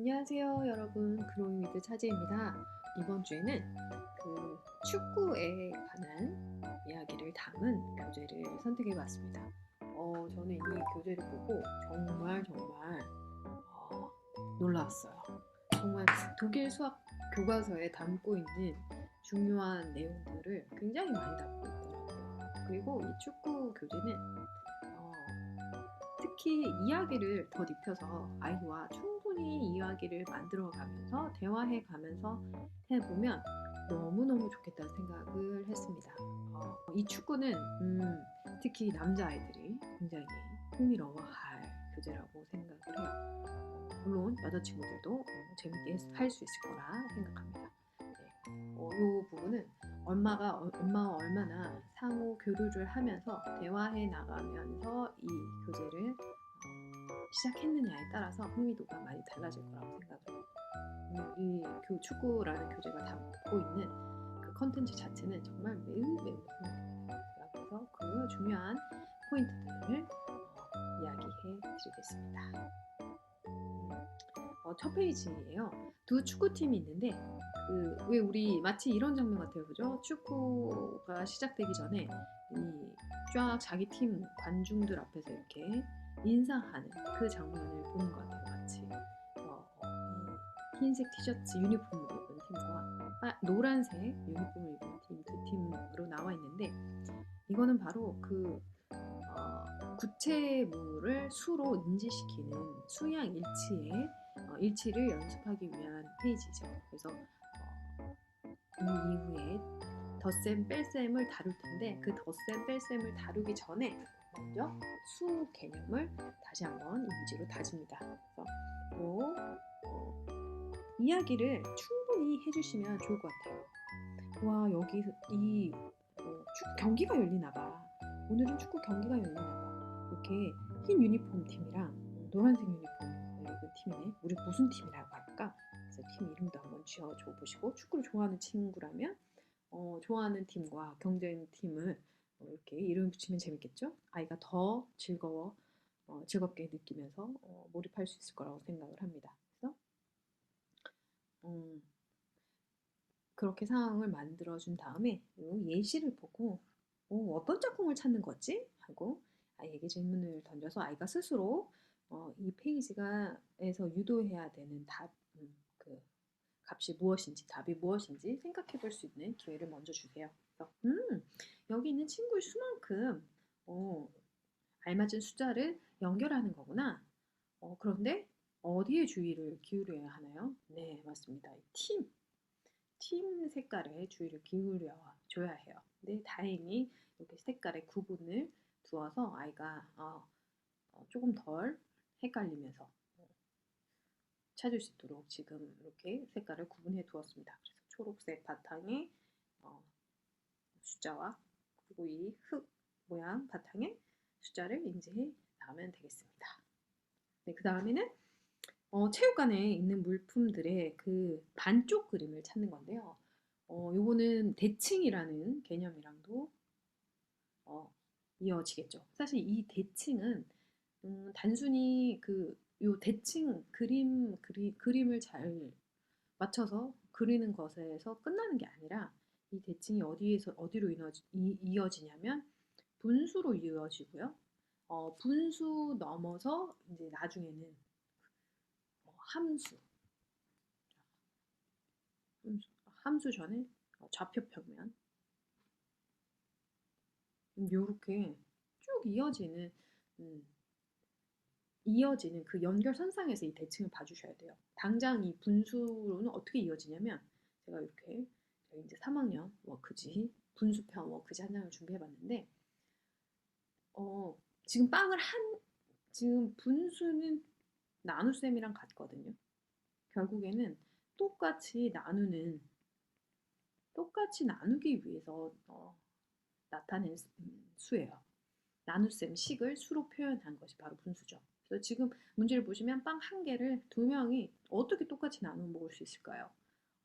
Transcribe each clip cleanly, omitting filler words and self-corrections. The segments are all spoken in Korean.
안녕하세요, 여러분. 그로잉 위드 차지입니다. 이번 주에는 축구에 관한 이야기를 담은 교재를 선택해 봤습니다. 저는 이 교재를 보고 정말 어, 놀라웠어요. 정말 독일 수학 교과서에 담고 있는 중요한 내용들을 굉장히 많이 담고 있더라고요. 그리고 이 축구 교재는 어, 특히 이야기를 더 입혀서 아이와 충분히 이야기를 만들어가면서 대화해가면서 해보면 너무너무 좋겠다는 생각을 했습니다. 이 축구는 특히 남자아이들이 굉장히 흥미로워할 교재라고 생각을 해요. 물론 여자친구들도 재밌게 할 수 있을 거라 생각합니다. 네. 이 부분은 엄마와 얼마나 상호 교류를 하면서 대화해 나가면서 이 교재를 시작했느냐에 따라서 흥미도가 많이 달라질 거라고 생각을 해요. 이 축구라는 교재가 담고 있는 그 컨텐츠 자체는 정말 매우 흥미롭습니다. 그래서 그 중요한 포인트들을 이야기해 드리겠습니다. 첫 페이지예요. 두 축구팀이 있는데 왜 우리 마치 이런 장면 같아요, 그죠? 축구가 시작되기 전에 이 쫙 자기 팀 관중들 앞에서 이렇게 인사하는 그 장면을 보는 것 같아요, 마치 이 흰색 티셔츠 유니폼을 입은 팀과 노란색 유니폼을 입은 팀 두 팀으로 나와 있는데 이거는 바로 구체물을 수로 인지시키는 수양 일치를 연습하기 위한 페이지죠. 그래서 이 이후에 덧셈 뺄셈을 다룰 텐데 그 덧셈 뺄셈을 다루기 전에 먼저 수 개념을 다시 한번 인지로 다집니다. 그래서 이야기를 충분히 해주시면 좋을 것 같아요. 와, 여기 축구 경기가 열리나 봐. 오늘은 축구 경기가 열리나 봐. 이렇게 흰 유니폼 팀이랑 노란색 유니폼 입은 팀이네. 우리 무슨 팀이라고 할까? 그래서 팀 이름도 한번 지어줘 보시고 축구를 좋아하는 친구라면 좋아하는 팀과 경쟁팀을 이렇게 이름 붙이면 재밌겠죠? 아이가 더 즐겁게 느끼면서 몰입할 수 있을 거라고 생각을 합니다. 그래서 그렇게 상황을 만들어준 다음에 예시를 보고 어떤 짝꿍을 찾는 거지? 하고 아이에게 질문을 던져서 아이가 스스로 이 페이지가에서 유도해야 되는 그 값이 무엇인지, 답이 무엇인지 생각해 볼 수 있는 기회를 먼저 주세요. 그래서, 여기 있는 친구의 수만큼 알맞은 숫자를 연결하는 거구나. 그런데 어디에 주의를 기울여야 하나요? 네, 맞습니다. 팀 색깔에 주의를 기울여 줘야 해요. 근데 다행히 이렇게 색깔의 구분을 두어서 아이가 조금 덜 헷갈리면서 찾을 수 있도록 지금 이렇게 색깔을 구분해 두었습니다. 그래서 초록색 바탕에 숫자와 그리고 이 흙 모양 바탕에 숫자를 인지해 나가면 되겠습니다. 네, 그 다음에는 체육관에 있는 물품들의 그 반쪽 그림을 찾는 건데요. 요거는 대칭이라는 개념이랑도 이어지겠죠. 사실 이 대칭은 단순히 요 대칭 그림을 잘 맞춰서 그리는 것에서 끝나는 게 아니라 이 대칭이 어디로 이어지냐면 분수로 이어지고요. 분수 넘어서 이제 나중에는 함수, 함수 전에 좌표 평면 요렇게 쭉 이어지는 그 연결선상에서 이 대칭을 봐주셔야 돼요. 당장 이 분수로는 어떻게 이어지냐면 제가 이렇게 저희 이제 3학년 워크지 분수편 워크지 한 장을 준비해봤는데 지금 지금 분수는 나눗셈이랑 같거든요. 결국에는 똑같이 나누기 위해서 나타낸 수예요. 나눗셈 식을 수로 표현한 것이 바로 분수죠. 그래서 지금 문제를 보시면 빵 한 개를 두 명이 어떻게 똑같이 나눠 먹을 수 있을까요?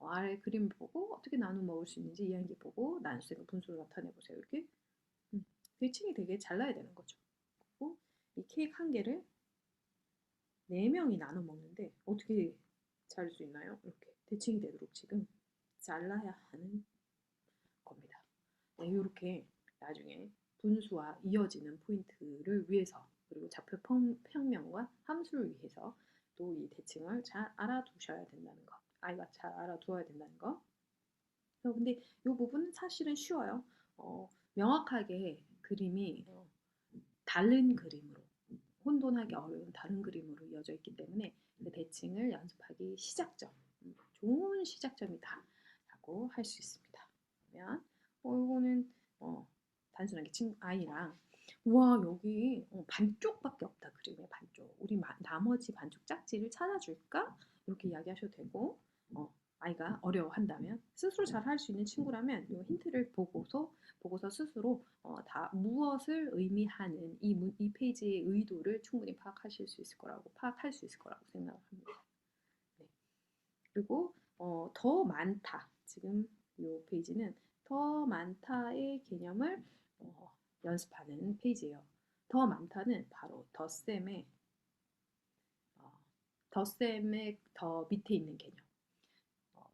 아래 그림을 보고 어떻게 나눠 먹을 수 있는지 이야기 보고 나눗셈과 분수를 나타내 보세요. 이렇게 대칭이 되게 잘 나야 되는 거죠. 그리고 이 케이크 한 개를 네 명이 나눠 먹는데 어떻게 자를 수 있나요? 이렇게 대칭이 되도록 지금 잘라야 하는 겁니다. 네, 이렇게 나중에 분수와 이어지는 포인트를 위해서 그리고 좌표 평면과 함수를 위해서 또 이 대칭을 잘 알아두셔야 된다는 거. 아이가 잘 알아두어야 된다는 거. 근데 이 부분은 사실은 쉬워요. 명확하게 그림이 다른 그림으로 혼돈하기 어려운 다른 그림으로 이어져 있기 때문에 그 대칭을 연습하기 시작점, 좋은 시작점이다 라고 할 수 있습니다. 그러면 이거는 단순하게 아이랑 와 여기 반쪽밖에 없다 그림의 반쪽 우리 나머지 반쪽 짝지를 찾아줄까? 이렇게 이야기하셔도 되고 아이가 어려워한다면 스스로 잘 할 수 있는 친구라면 이 힌트를 보고서 스스로 다 무엇을 의미하는 이 페이지의 의도를 충분히 파악할 수 있을 거라고 생각합니다. 네. 그리고 더 많다. 지금 이 페이지는 더 많다의 개념을 연습하는 페이지예요. 더 많다는 바로 덧셈의 더 밑에 있는 개념.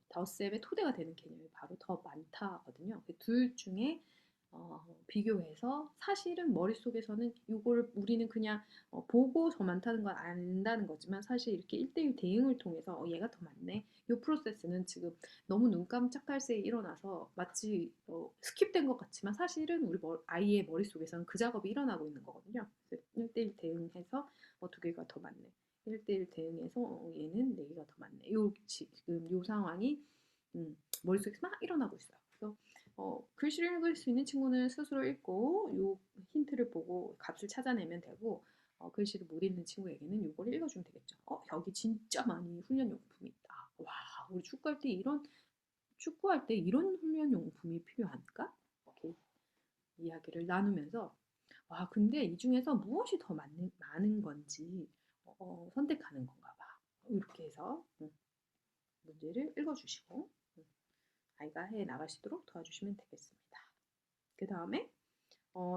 덧셈의 토대가 되는 개념이 바로 더 많다거든요. 둘 중에 비교해서 사실은 머릿속에서는 이걸 우리는 그냥 보고 더 많다는 걸 안다는 거지만 사실 이렇게 1대1 대응을 통해서 얘가 더 많네. 이 프로세스는 지금 너무 눈 깜짝할 새에 일어나서 마치 스킵된 것 같지만 사실은 우리 아이의 머릿속에서는 그 작업이 일어나고 있는 거거든요. 1대1 대응해서 두 개가 더 많네. 1대1 대응해서 얘는 4개가 더 많네. 지금 요 상황이 머릿속에서 막 일어나고 있어요. 그래서 글씨를 읽을 수 있는 친구는 스스로 읽고 요 힌트를 보고 값을 찾아내면 되고 글씨를 못 읽는 친구에게는 요걸 읽어주면 되겠죠. 여기 진짜 많이 훈련용품이 있다. 와, 우리 축구할 때 이런 훈련용품이 필요한가? 이렇게 이야기를 나누면서 와, 근데 이 중에서 무엇이 더 많은 건지 선택하는 건가 봐. 이렇게 해서 문제를 읽어주시고 아이가 해 나갈 수 있도록 도와주시면 되겠습니다. 그 다음에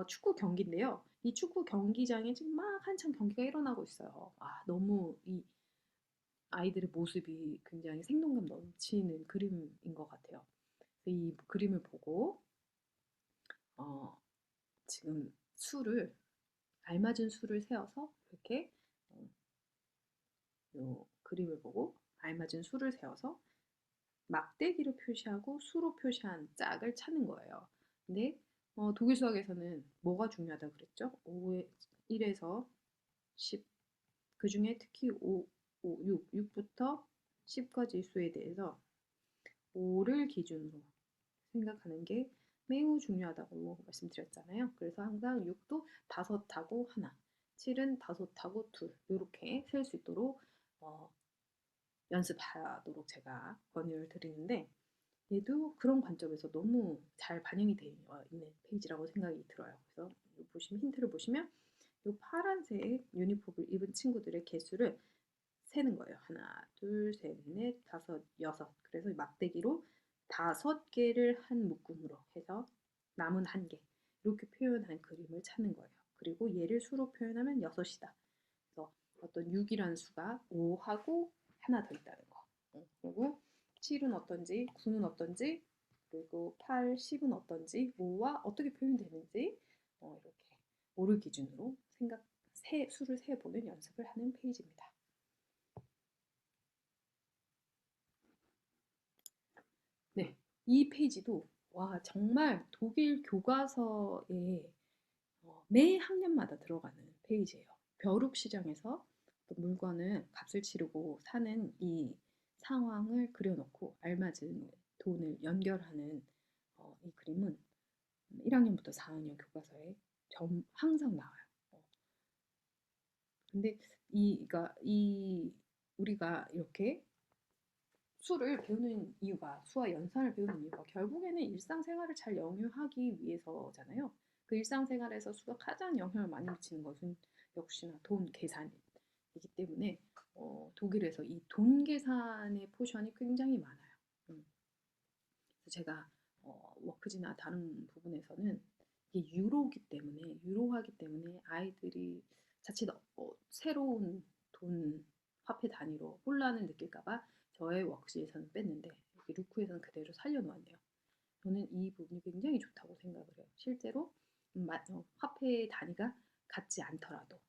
축구 경기인데요. 이 축구 경기장에 지금 막 한창 경기가 일어나고 있어요. 너무 이 아이들의 모습이 굉장히 생동감 넘치는 그림인 것 같아요. 이 그림을 보고 지금 알맞은 수를 세워서 이렇게 요 그림을 보고 알맞은 수를 세워서 막대기로 표시하고 수로 표시한 짝을 찾는 거예요. 근데 독일 수학에서는 뭐가 중요하다고 그랬죠? 1에서 10, 그 중에 특히 6부터 10까지 수에 대해서 5를 기준으로 생각하는 게 매우 중요하다고 말씀드렸잖아요. 그래서 항상 6도 5하고 하나, 7은 5하고 둘 이렇게 셀 수 있도록 연습하도록 제가 권유를 드리는데 얘도 그런 관점에서 너무 잘 반영이 되어 있는 페이지라고 생각이 들어요. 그래서 힌트를 보시면 이 파란색 유니폼을 입은 친구들의 개수를 세는 거예요. 하나, 둘, 셋, 넷, 다섯, 여섯. 그래서 막대기로 5개를 한 묶음으로 해서 남은 1개 이렇게 표현한 그림을 찾는 거예요. 그리고 얘를 수로 표현하면 6이다. 그래서 어떤 6이라는 수가 5하고 하나 더 있다는 거. 그리고 7은 어떤지, 9는 어떤지, 그리고 8, 10은 어떤지, 5와 어떻게 표현되는지 이렇게 5를 기준으로 수를 세보는 연습을 하는 페이지입니다. 네, 이 페이지도 와 정말 독일 교과서에 매 학년마다 들어가는 페이지예요. 벼룩 시장에서 물건을 값을 치르고 사는 이 상황을 그려놓고 알맞은 돈을 연결하는 이 그림은 1학년부터 4학년 교과서에 항상 나와요. 근데 우리가 이렇게 수와 연산을 배우는 이유가 결국에는 일상생활을 잘 영유하기 위해서잖아요. 그 일상생활에서 수가 가장 영향을 많이 미치는 것은 역시나 돈 계산이기 때문에 독일에서 이 돈 계산의 포션이 굉장히 많아요. 그래서 제가 워크지나 다른 부분에서는 이게 유로화기 때문에 아이들이 자칫 새로운 돈 화폐 단위로 혼란을 느낄까봐 저의 웍시에서는 뺐는데 여기 루크에서는 그대로 살려놓았네요. 저는 이 부분이 굉장히 좋다고 생각을 해요. 실제로 화폐 단위가 같지 않더라도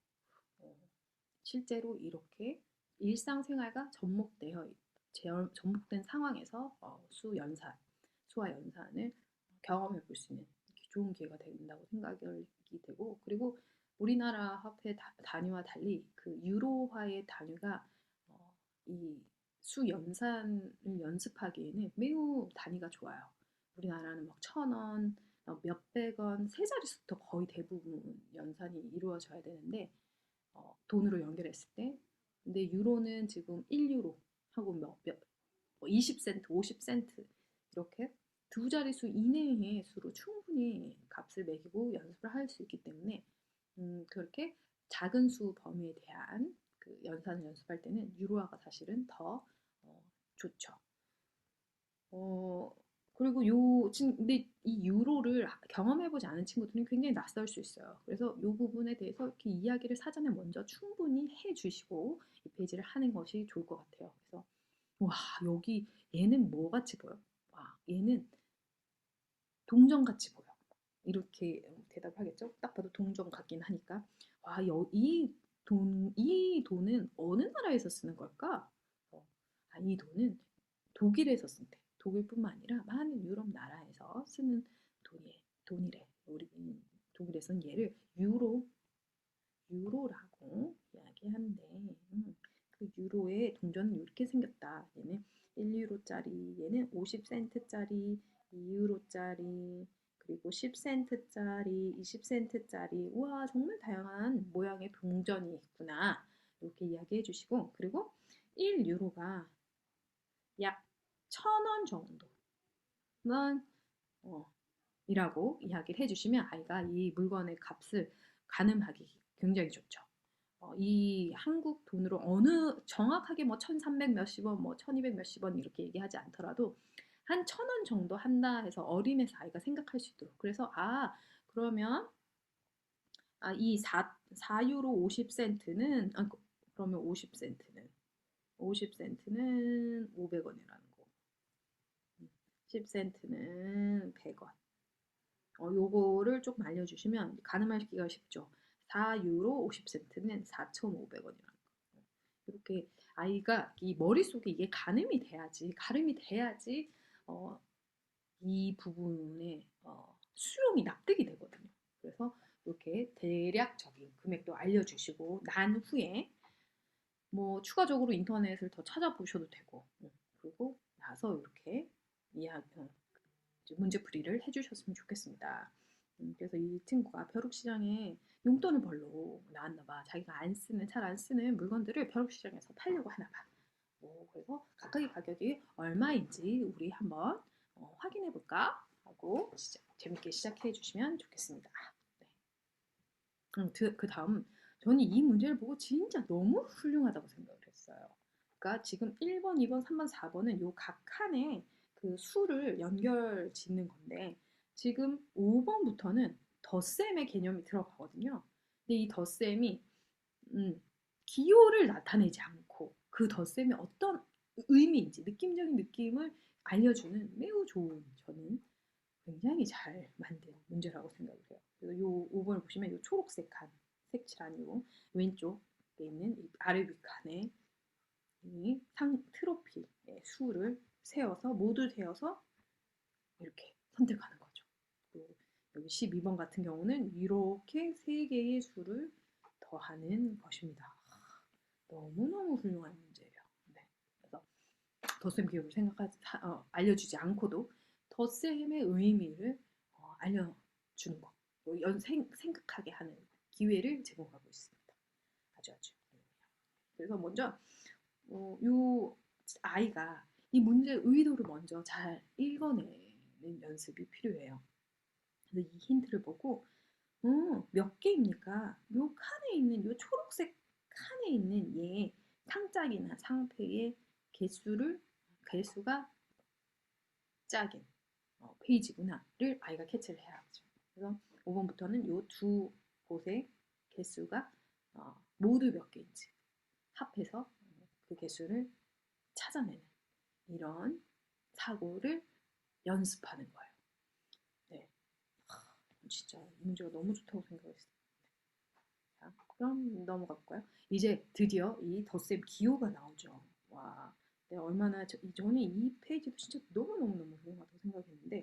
어, 실제로 이렇게 일상생활과 접목된 상황에서 수와 연산을 경험해 볼 수 있는 좋은 기회가 된다고 생각이 되고, 그리고 우리나라 화폐 단위와 달리 그 유로화의 단위가 이 수연산을 연습하기에는 매우 단위가 좋아요. 우리나라는 막 1,000원, 몇백 원, 세 자릿수부터 거의 대부분 연산이 이루어져야 되는데 돈으로 연결했을 때, 근데 유로는 지금 1유로 하고 뭐 20센트, 50센트 이렇게 두 자릿수 이내의 수로 충분히 값을 매기고 연습을 할 수 있기 때문에 그렇게 작은 수 범위에 대한 그 연산을 연습할 때는 유로화가 사실은 더 좋죠. 그리고 근데 이 유로를 경험해보지 않은 친구들은 굉장히 낯설 수 있어요. 그래서 이 부분에 대해서 이렇게 이야기를 사전에 먼저 충분히 해주시고 이 페이지를 하는 것이 좋을 것 같아요. 그래서 와, 여기 얘는 뭐 같이 보여? 와, 얘는 동전 같이 보여. 이렇게 대답을 하겠죠? 딱 봐도 동전 같긴 하니까. 와, 이 돈은 어느 나라에서 쓰는 걸까? 이 돈은 독일에서 쓴대. 독일뿐만 아니라 많은 유럽 나라에서 쓰는 돈이래. 우리 독일에서는 얘를 유로라고 이야기하는데, 그 유로의 동전은 이렇게 생겼다. 얘는 1유로짜리, 얘는 50센트짜리, 2유로짜리, 그리고 10센트짜리, 20센트짜리. 우와, 정말 다양한 모양의 동전이 있구나. 이렇게 이야기해 주시고, 그리고 1유로가 약 1,000원 정도는 이라고 이야기를 해주시면 아이가 이 물건의 값을 가늠하기 굉장히 좋죠. 이 한국 돈으로 정확하게 뭐 1,300 몇십 원, 뭐 1,200 몇십 원 이렇게 얘기하지 않더라도 한 1,000원 정도 한다 해서 어림에서 아이가 생각할 수 있도록. 그래서 그러면 이 4유로 50센트는 그러면 50센트는 500원이라는 거. 10센트는 100원. 요거를 조금 알려주시면 가늠하기가 쉽죠. 4유로 50센트는 4,500원이라는 거. 이렇게 아이가 이 머릿속에 이게 가름이 돼야지 이 부분에 수용이 납득이 되거든요. 그래서 이렇게 대략적인 금액도 알려주시고 난 후에 뭐 추가적으로 인터넷을 더 찾아보셔도 되고, 그리고 나서 이렇게 문제풀이를 해주셨으면 좋겠습니다. 그래서 이 친구가 벼룩시장에 용돈을 벌러 나왔나 봐. 자기가 잘 안 쓰는 물건들을 벼룩시장에서 팔려고 하나 봐. 그래서 각각의 가격이 얼마인지 우리 한번 확인해 볼까 하고 재밌게 시작해 주시면 좋겠습니다. 네. 그 다음 저는 이 문제를 보고 진짜 너무 훌륭하다고 생각을 했어요. 그러니까 지금 1번, 2번, 3번, 4번은 요 각 칸에 그 수를 연결 짓는 건데 지금 5번부터는 덧셈의 개념이 들어가거든요. 근데 이 덧셈이 기호를 나타내지 않고 그 덧셈이 어떤 의미인지 느낌적인 느낌을 알려주는 매우 좋은, 저는 굉장히 잘 만든 문제라고 생각을 해요. 그래서 요 5번을 보시면 요 초록색 칸, 색칠 아니고 왼쪽에 있는 이 아래 위 칸에 이 트로피의 수를 모두 세어서 이렇게 선택하는 거죠. 그리고 여기 12번 같은 경우는 이렇게 3개의 수를 더하는 것입니다. 너무너무 훌륭한 문제예요. 네. 그래서 덧셈 기호를 알려주지 않고도 덧셈의 의미를 알려주는 것, 생각하게 하는 기회를 제공하고 있습니다. 아주 훌륭해요. 그래서 먼저 요 아이가 이 문제의 의도를 먼저 잘 읽어내는 연습이 필요해요. 그래서 이 힌트를 보고 몇 개입니까? 요 칸에 있는 요 초록색 칸에 있는 얘 상짝이나 상패의 개수가 작은 페이지구나를 아이가 캐치를 해야죠. 그래서 5번부터는 요 두 곳의 개수가 모두 몇 개인지 합해서 그 개수를 찾아내는 이런 사고를 연습하는 거예요. 네. 진짜 이 문제가 너무 좋다고 생각했어요. 자, 그럼 넘어가 볼까요? 이제 드디어 이 덧셈 기호가 나오죠. 와, 내가 얼마나 저는 이 페이지도 진짜 너무너무너무 훌륭하다고 생각했는데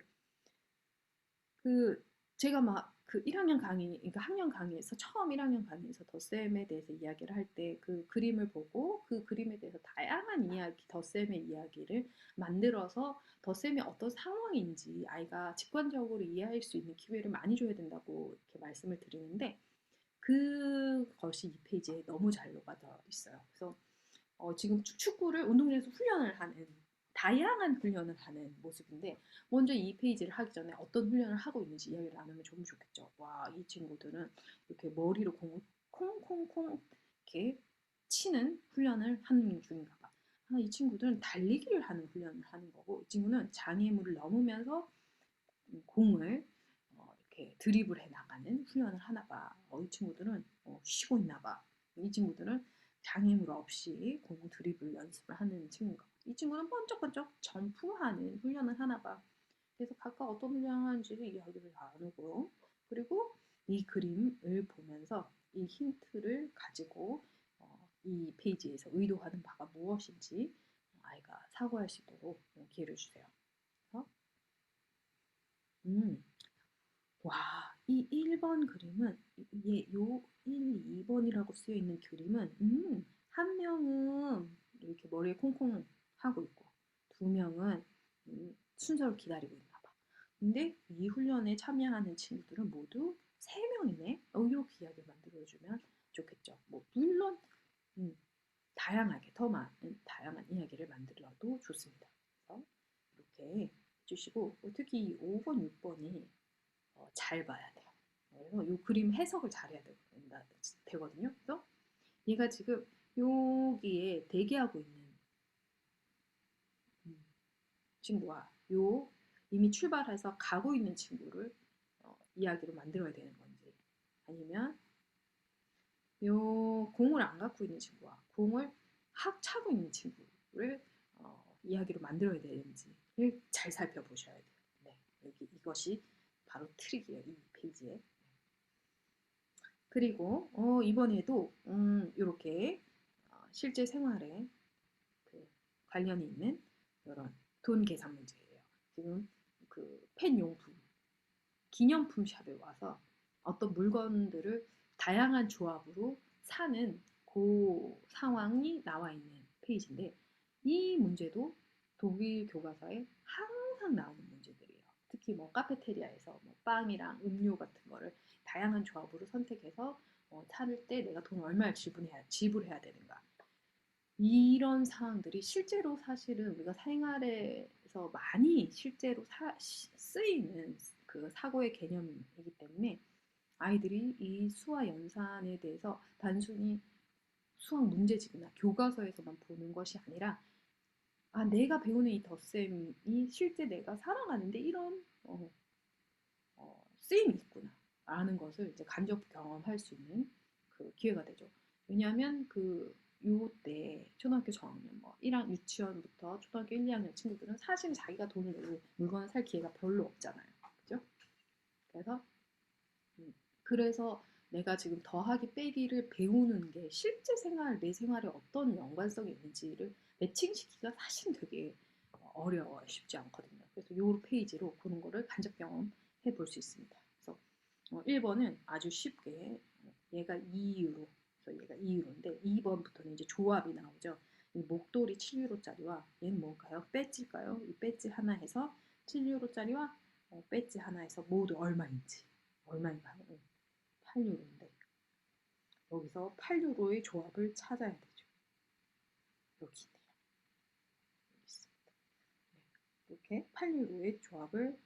그 제가 막 그 1학년 강의, 그러니까 학년 강의에서 처음 1학년 강의에서 덧셈에 대해서 이야기를 할 때 그 그림을 보고 그 그림에 대해서 다양한 이야기, 덧셈의 이야기를 만들어서 덧셈이 어떤 상황인지 아이가 직관적으로 이해할 수 있는 기회를 많이 줘야 된다고 이렇게 말씀을 드리는데 그것이 이 페이지에 너무 잘 녹아들어 있어요. 그래서 지금 축구를 운동장에서 훈련을 하는 다양한 훈련을 하는 모습인데 먼저 이 페이지를 하기 전에 어떤 훈련을 하고 있는지 이야기를 나누면 좀 좋겠죠. 와, 이 친구들은 이렇게 머리로 공을 콩콩콩 이렇게 치는 훈련을 하는 중인가 봐. 이 친구들은 달리기를 하는 훈련을 하는 거고 이 친구는 장애물을 넘으면서 공을 이렇게 드리블해 나가는 훈련을 하나 봐. 이 친구들은 쉬고 있나 봐. 이 친구들은 장애물 없이 공 드리블 연습을 하는 친구인가 봐. 이 친구는 번쩍번쩍 점프하는 훈련을 하나 봐. 그래서 각각 어떤 훈련을 하는지를 이야기를 나누고 그리고 이 그림을 보면서 이 힌트를 가지고 이 페이지에서 의도하는 바가 무엇인지 아이가 사고할 수 있도록 기회를 주세요. 그래서 음, 와, 이 1번 그림은 요 1, 2번이라고 쓰여 있는 그림은 한 명은 이렇게 머리에 콩콩 하고 있고 두 명은 순서를 기다리고 있나 봐. 근데 이 훈련에 참여하는 친구들은 모두 세 명이네. 이렇게 이야기를 만들어주면 좋겠죠. 뭐 물론 음, 다양하게 더 많은 다양한 이야기를 만들어도 좋습니다. 그래서 이렇게 해주시고 특히 이 5번, 6번이 잘 봐야 돼요. 그래서 이 그림 해석을 잘해야 되거든요. 그래서 얘가 지금 여기에 대기하고 있는 친구와 요 이미 출발해서 가고 있는 친구를 이야기로 만들어야 되는 건지 아니면 요 공을 안 갖고 있는 친구와 공을 확 차고 있는 친구를 이야기로 만들어야 되는지를 잘 살펴보셔야 돼요. 네, 여기 이것이 바로 트릭이에요. 이 페이지에. 그리고 이번에도 이렇게 실제 생활에 그 관련이 있는 이런 돈 계산 문제예요. 지금 그 펜용품, 기념품 샵에 와서 어떤 물건들을 다양한 조합으로 사는 그 상황이 나와 있는 페이지인데 이 문제도 독일 교과서에 항상 나오는 문제들이에요. 특히 뭐 카페테리아에서 뭐 빵이랑 음료 같은 거를 다양한 조합으로 선택해서 사를 때 내가 돈 얼마를 지불해야 되는가. 이런 상황들이 실제로 사실은 우리가 생활에서 많이 실제로 쓰이는 그 사고의 개념이기 때문에 아이들이 이 수화 연산에 대해서 단순히 수학 문제집이나 교과서에서만 보는 것이 아니라 내가 배우는 이 덧셈이 실제 내가 살아가는데 이런 쓰임이 있구나 라는 것을 이제 간접 경험할 수 있는 그 기회가 되죠. 왜냐하면 그 요때 초등학교 저학년 뭐 1학 유치원부터 초등학교 1, 2학년 친구들은 사실 자기가 돈을 내고 물건을 살 기회가 별로 없잖아요. 그죠? 그래서 그래서 내가 지금 더하기 빼기를 배우는 게 실제 생활, 내 생활에 어떤 연관성이 있는지를 매칭시키기가 사실 되게 어려워요. 쉽지 않거든요. 그래서 요 페이지로 그런 거를 간접 경험해 볼 수 있습니다. 그래서 1번은 아주 쉽게 얘가 2유로, 그래서 얘가 2유로인데 2번부터는 이제 조합이 나오죠. 이 목도리 7유로짜리와 얘는 뭔가요? 배지일까요? 이 배지 하나 해서 7유로짜리와 배지 하나 해서 모두 얼마인가요? 8유로인데 여기서 8유로의 조합을 찾아야 되죠. 여기 있네요. 여기 있습니다. 네. 이렇게 8유로의 조합을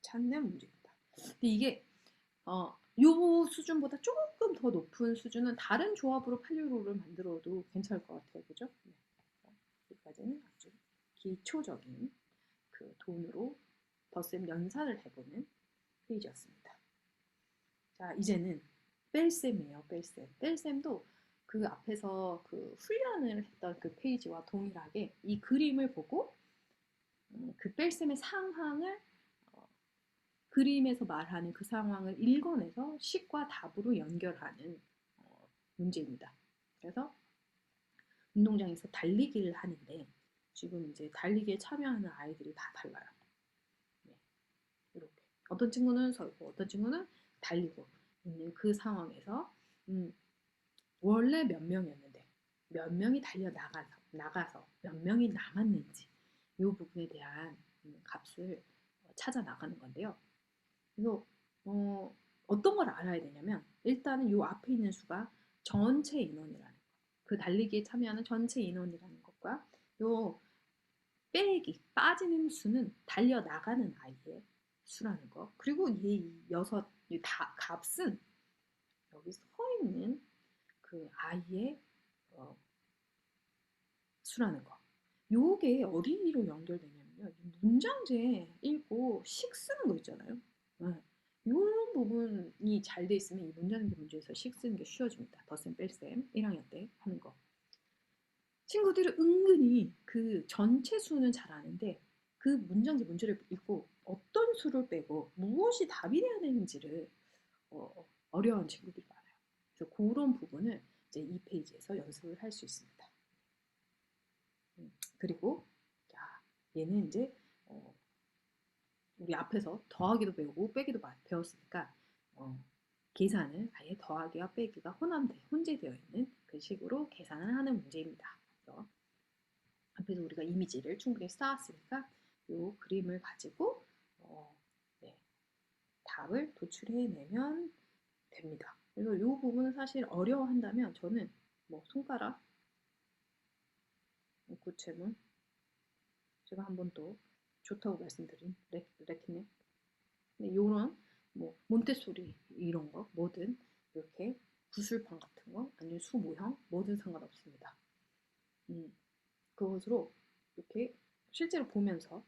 찾는 문제입니다. 근데 이게 요 수준보다 조금 더 높은 수준은 다른 조합으로 8유로를 만들어도 괜찮을 것 같아요. 그죠? 네. 여기까지는 아주 기초적인 그 돈으로 덧셈 연산을 해보는 페이지였습니다. 자, 이제는 뺄셈이에요. 뺄셈. 뺄셈도 그 앞에서 그 훈련을 했던 그 페이지와 동일하게 이 그림을 보고 그 뺄셈의 상황을 어, 그림에서 말하는 그 상황을 읽어내서 식과 답으로 연결하는 문제입니다. 그래서 운동장에서 달리기를 하는데 지금 이제 달리기에 참여하는 아이들이 다 달라요. 네, 이렇게 어떤 친구는 서 있고 어떤 친구는 달리고 있는 그 상황에서 원래 몇 명이었는데 몇 명이 달려 나가서 몇 명이 남았는지 이 부분에 대한 값을 찾아 나가는 건데요. 그래서 어떤 걸 알아야 되냐면 일단은 이 앞에 있는 수가 전체 인원이라는 거. 그 달리기에 참여하는 전체 인원이라는 것과 요 빼기 빠지는 수는 달려 나가는 아이의 수라는 거. 그리고 이 여섯 다 값은 여기 서 있는 그 아이의 어, 수라는 거. 요게 어디로 연결되냐면요. 문장제 읽고 식 쓰는 거 있잖아요. 네. 이런 부분이 잘 돼 있으면 이 문장제 문제에서 식 쓰는 게 쉬워집니다. 덧셈 뺄셈 1학년 때 하는 거. 친구들은 은근히 그 전체 수는 잘 아는데 그 문장제 문제를 읽고 어떤 수를 빼고 무엇이 답이 돼야 되는지를 어려운 친구들이 많아요. 그래서 그런 부분을 이제 이 페이지에서 연습을 할 수 있습니다. 그리고 얘는 이제 우리 앞에서 더하기도 배우고 빼기도 배웠으니까 계산을 아예 더하기와 빼기가 혼재되어 있는 그 식으로 계산을 하는 문제입니다. 그래서 앞에서 우리가 이미지를 충분히 쌓았으니까 이 그림을 가지고 네, 답을 도출해내면 됩니다. 그래서 이 부분은 사실 어려워한다면 저는 뭐 손가락, 구체문, 제가 한 번 또 좋다고 말씀드린 레키네 이런 뭐 몬테소리 이런 거 뭐든 이렇게 구슬판 같은 거 아니면 수 모형 뭐든 상관없습니다. 그것으로 이렇게 실제로 보면서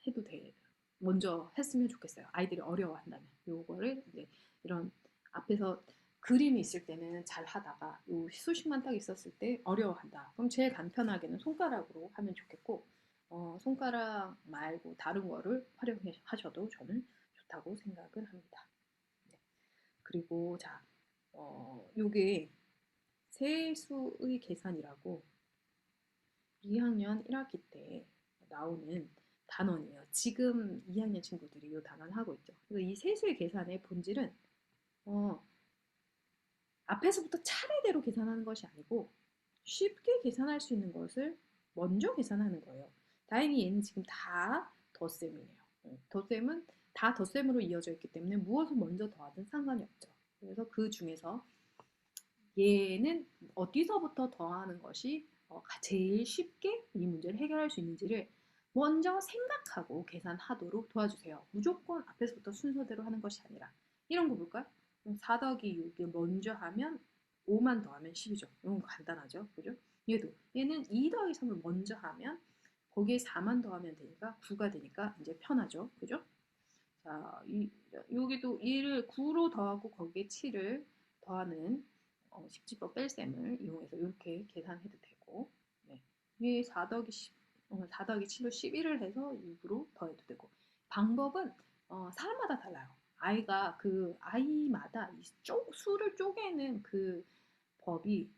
해도 돼. 먼저 했으면 좋겠어요. 아이들이 어려워한다면 요거를 이제 이런 앞에서 그림이 있을 때는 잘 하다가 요 수식만 딱 있었을 때 어려워한다. 그럼 제일 간편하게는 손가락으로 하면 좋겠고 손가락 말고 다른 거를 활용하셔도 저는 좋다고 생각을 합니다. 네. 그리고 자, 요게 세수의 계산이라고 2학년 1학기 때 나오는 단원이에요. 지금 2학년 친구들이 이 단원 하고 있죠. 그래서 이 세수의 계산의 본질은 어, 앞에서부터 차례대로 계산하는 것이 아니고 쉽게 계산할 수 있는 것을 먼저 계산하는 거예요. 다행히 얘는 지금 다 덧셈이에요. 덧셈은 다 덧셈으로 이어져 있기 때문에 무엇을 먼저 더하든 상관이 없죠. 그래서 그 중에서 얘는 어디서부터 더하는 것이 제일 쉽게 이 문제를 해결할 수 있는지를 먼저 생각하고 계산하도록 도와주세요. 무조건 앞에서부터 순서대로 하는 것이 아니라 이런 거 볼까요? 4 더하기 6을 먼저 하면 5만 더하면 10이죠. 이건 간단하죠. 그죠? 얘는 2 더하기 3을 먼저 하면 거기에 4만 더하면 되니까 9가 되니까 이제 편하죠. 그죠? 자, 여기도 얘를 9로 더하고 거기에 7을 더하는 10지법 뺄셈을 이용해서 이렇게 계산해도 되고 네. 위에 4 더하기 10, 4 더하기 7로 11을 해서 6으로 더해도 되고 방법은 사람마다 달라요. 아이마다 수를 쪼개는 그 법이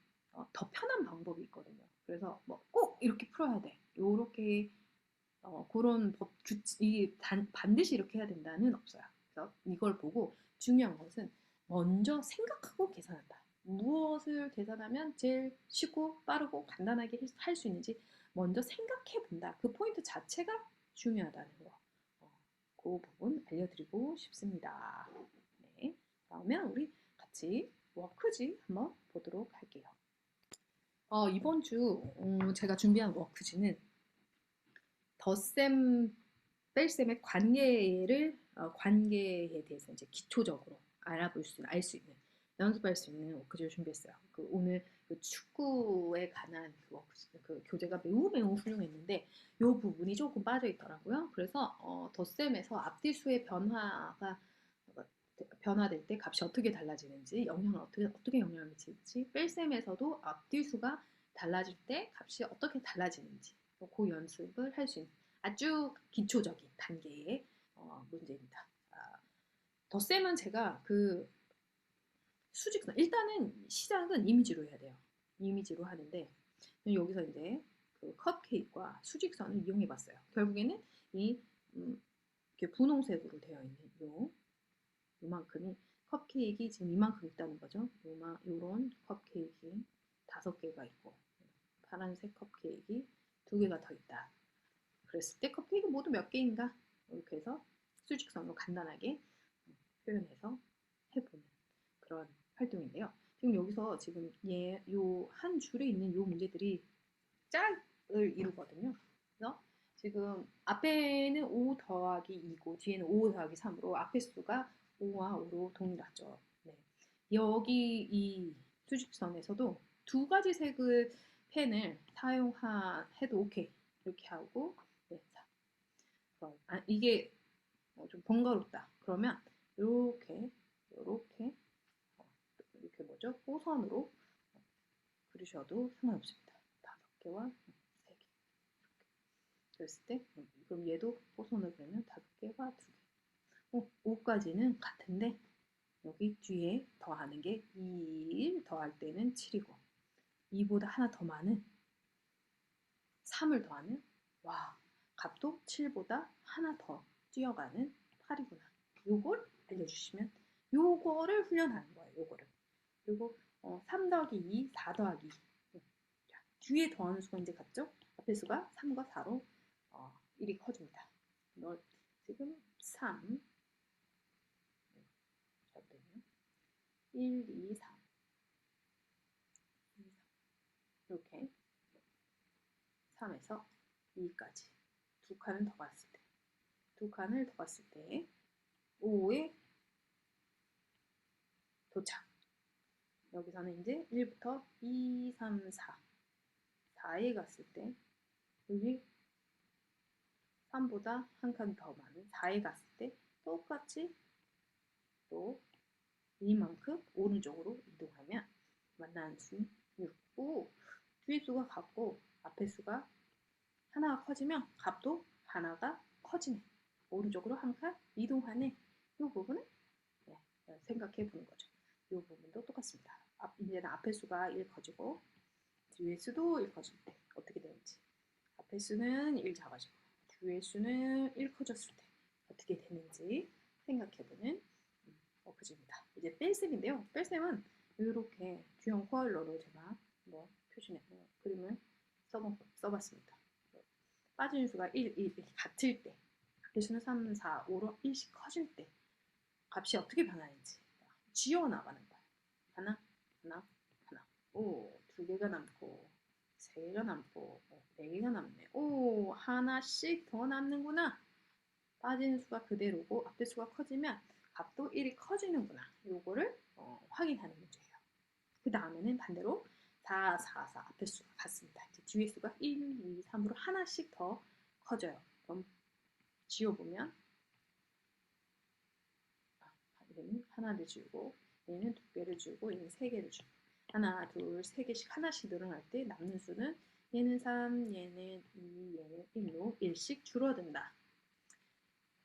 더 편한 방법이 있거든요. 그래서 뭐 꼭 이렇게 풀어야 돼. 요렇게 그런 반드시 이렇게 해야 된다는 없어요. 그래서 이걸 보고 중요한 것은 먼저 생각하고 계산한다. 무엇을 계산하면 제일 쉽고 빠르고 간단하게 할 수 있는지 먼저 생각해 본다. 그 포인트 자체가 중요하다는 거. 그 부분 알려드리고 싶습니다. 네. 그러면 우리 같이 워크지 한번 보도록 할게요. 이번 주 제가 준비한 워크지는 덧셈 뺄셈의 관계에 대해서 이제 기초적으로 알 수 있는 연습할 수 있는 워크지를 준비했어요. 오늘 축구에 관한 그 교재가 매우 훌륭했는데 이 부분이 조금 빠져 있더라고요. 그래서 덧셈에서 앞뒤수의 변화가 변화될 때 값이 어떻게 달라지는지, 영향을 어떻게 영향을 미치는지, 뺄셈에서도 앞뒤수가 달라질 때 값이 어떻게 달라지는지 그 연습을 할 수 있는 아주 기초적인 단계의 문제입니다. 덧셈은 제가 그 수직선 일단은 시작은 이미지로 해야 돼요. 이미지로 하는데 여기서 이제 그 컵케이크와 수직선을 이용해 봤어요. 결국에는 이 이렇게 분홍색으로 되어 있는 요만큼이 컵케이크 지금 이만큼 있다는 거죠. 요런 컵케이크 5개가 있고 파란색 컵케이크 2개가 더 있다. 그랬을 때 컵케이크 모두 몇 개인가? 이렇게 해서 수직선으로 간단하게 표현해서 해보는 그런 활동인데요. 지금 여기서 지금 요 한 줄에 있는 요 문제들이 짝을 이루거든요. 그래서 지금 앞에는 5 더하기 2고 뒤에는 5 더하기 3으로 앞에 수가 5와 5로 동일하죠. 네. 여기 이 수직선에서도 두 가지 색의 펜을 사용해도 오케이. 이렇게 하고 네. 이게 좀 번거롭다. 그러면 이렇게 이렇게 뭐죠? 호선으로 그리셔도 상관없습니다. 5개와 3개. 그랬을 때 그럼 얘도 호선을 그리면 5개와 2개. 5까지는 같은데 여기 뒤에 더하는 게 2일 더할 때는 7이고 2보다 하나 더 많은 3을 더하면 와 값도 7보다 하나 더 뛰어가는 8이구나. 요걸 알려주시면 요거를 훈련하는 거예요. 요거를. 그리고 3 더하기 2, 4 더하기 2. 자, 뒤에 더하는 수가 이제 같죠? 앞에 수가 3과 4로 1이 커집니다. 지금 3 잠깐만요. 1, 2, 3 이렇게 3에서 2까지 두 칸을 더 갔을 때 두 칸을 더 갔을 때 5에 도착. 여기서는 이제 1부터 2, 3, 4 4에 갔을 때 여기 3보다 한 칸 더 많은 4에 갔을 때 똑같이 또 이만큼 오른쪽으로 이동하면 만나는 수는 6. 오, 뒤에 수가 같고 앞에 수가 하나가 커지면 값도 하나가 커지네. 오른쪽으로 한 칸 이동하네. 이 부분은 네, 생각해 보는 거죠. 이 부분도 똑같습니다. 이제는 앞에 수가 1 커지고 뒤에 수도 1 커질 때 어떻게 되는지. 앞에 수는 1 작아지고 뒤에 수는 1 커졌을 때 어떻게 되는지 생각해보는 워크지입니다. 이제 뺄셈인데요. 뺄셈은 이렇게 주형 코알러로 제가 그림을 써봤습니다. 빠지는 수가 1, 1, 1 같을 때 앞에 수는 3, 4, 5로 1씩 커질 때 값이 어떻게 변하는지 지어나가는 거예요. 하나, 하나, 하나. 오, 2개가 남고 3개가 남고 4개가 남네. 오, 하나씩 더 남는구나. 빠지는 수가 그대로고 앞에 수가 커지면 값도 1이 커지는구나. 요거를 확인하는 문제예요. 그 다음에는 반대로 4, 4, 4 앞에 수가 같습니다. 이제 뒤에 수가 1, 2, 3으로 하나씩 더 커져요. 그럼 지워보면 얘는 하나를 지우고 얘는 2개를 지우고 얘는 3개를 지우고 하나, 둘, 3개씩 하나씩 늘어날 때 남는 수는 얘는 3, 얘는 2, 얘는 1로 1씩 줄어든다.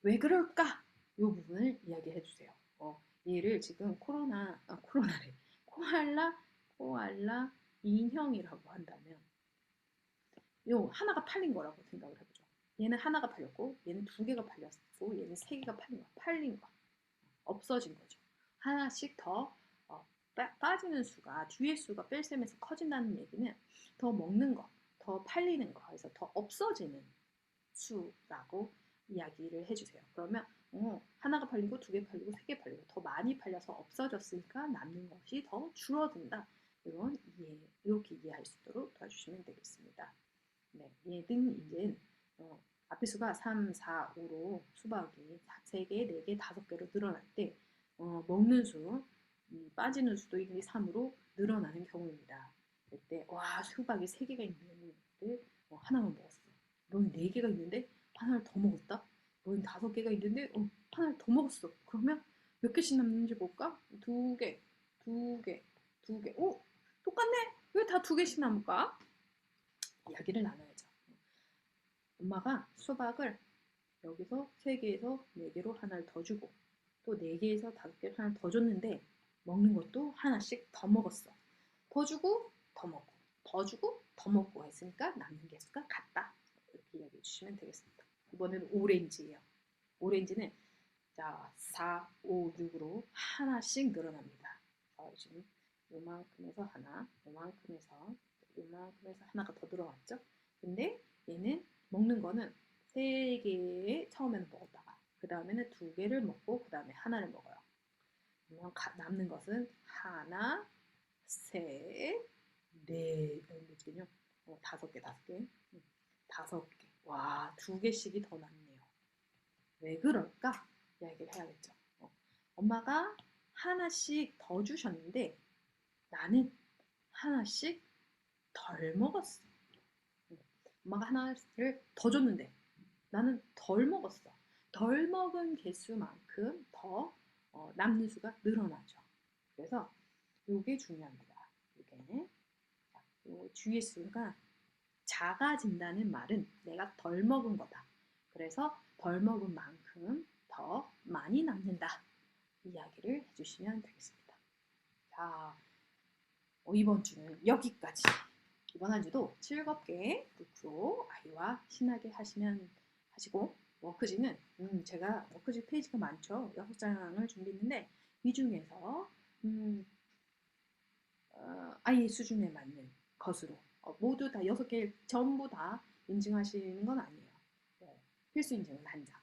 왜 그럴까? 이 부분을 이야기해 주세요. 얘를 지금 코로나래. 코알라 인형이라고 한다면 요 하나가 팔린 거라고 생각을 해보죠. 얘는 하나가 팔렸고 얘는 2개가 팔렸고 얘는 3개가 팔린 거. 없어진 거죠. 하나씩 더 빠지는 수가 뒤의 수가 뺄셈에서 커진다는 얘기는 더 먹는 거, 더 팔리는 거, 그래서 더 없어지는 수라고 이야기를 해주세요. 그러면 하나가 팔리고 2개 팔리고 3개 팔리고 더 많이 팔려서 없어졌으니까 남는 것이 더 줄어든다. 이렇게 이해할 수 있도록 도와주시면 되겠습니다. 네, 얘는 이제 앞에 수가 3, 4, 5로 수박이 3개, 4개, 5개로 늘어날 때 먹는 수, 빠지는 수도 1, 2, 3으로 늘어나는 경우입니다. 그때 와 수박이 3개가 있는데 하나만 먹었어. 너는 4개가 있는데 하나를 더 먹었다. 너는 5개가 있는데 하나를 더 먹었어. 그러면 몇 개씩 남는지 볼까? 두 개, 두 개, 두 개. 오, 똑같네. 왜 다 두 개씩 남을까? 이야기를 나눠야죠. 엄마가 수박을 여기서 3개에서 4개로 하나를 더 주고 또 4개에서 5개를 하나 더 줬는데 먹는 것도 하나씩 더 먹었어. 더 주고 더 먹고 더 주고 더 먹고 했으니까 남는 개수가 같다. 이렇게 이야기해 주시면 되겠습니다. 이번에는 오렌지예요. 오렌지는 자 4, 5, 6으로 하나씩 늘어납니다. 지금 요만큼에서 하나, 요만큼에서 하나가 더 들어갔죠. 근데 얘는 먹는 거는 3개 처음에는 먹었다가 그 다음에는 2개를 먹고 그 다음에 하나를 먹어요. 그러면 남는 것은 하나, 셋, 네, 몇개요? 5개, 5개, 5개. 와, 2개씩이 더 남네요. 왜 그럴까? 이야기를 해야겠죠. 엄마가 하나씩 더 주셨는데 나는 하나씩 덜 먹었어. 엄마가 하나를 더 줬는데 나는 덜 먹었어. 덜 먹은 개수만큼 더 남는 수가 늘어나죠. 그래서 이게 중요합니다. 이게 주의 수가 작아진다는 말은 내가 덜 먹은 거다. 그래서 덜 먹은 만큼 더 많이 남는다. 이야기를 해주시면 되겠습니다. 자, 이번 주는 여기까지. 이번 한 주도 즐겁게 루크로 아이와 신나게 하시고 워크지는 제가 워크지 페이지가 많죠. 6장을 준비했는데 이 중에서 아이의 수준에 맞는 것으로 모두 다 6개 전부 다 인증하시는 건 아니에요. 필수 인증은 한 장.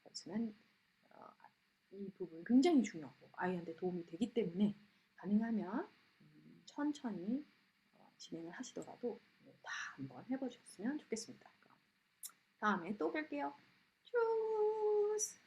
그렇지만 이 부분 굉장히 중요하고 아이한테 도움이 되기 때문에 가능하면 천천히 진행을 하시더라도 다 한번 해보셨으면 좋겠습니다. 다음에 또 뵐게요. 쭈스!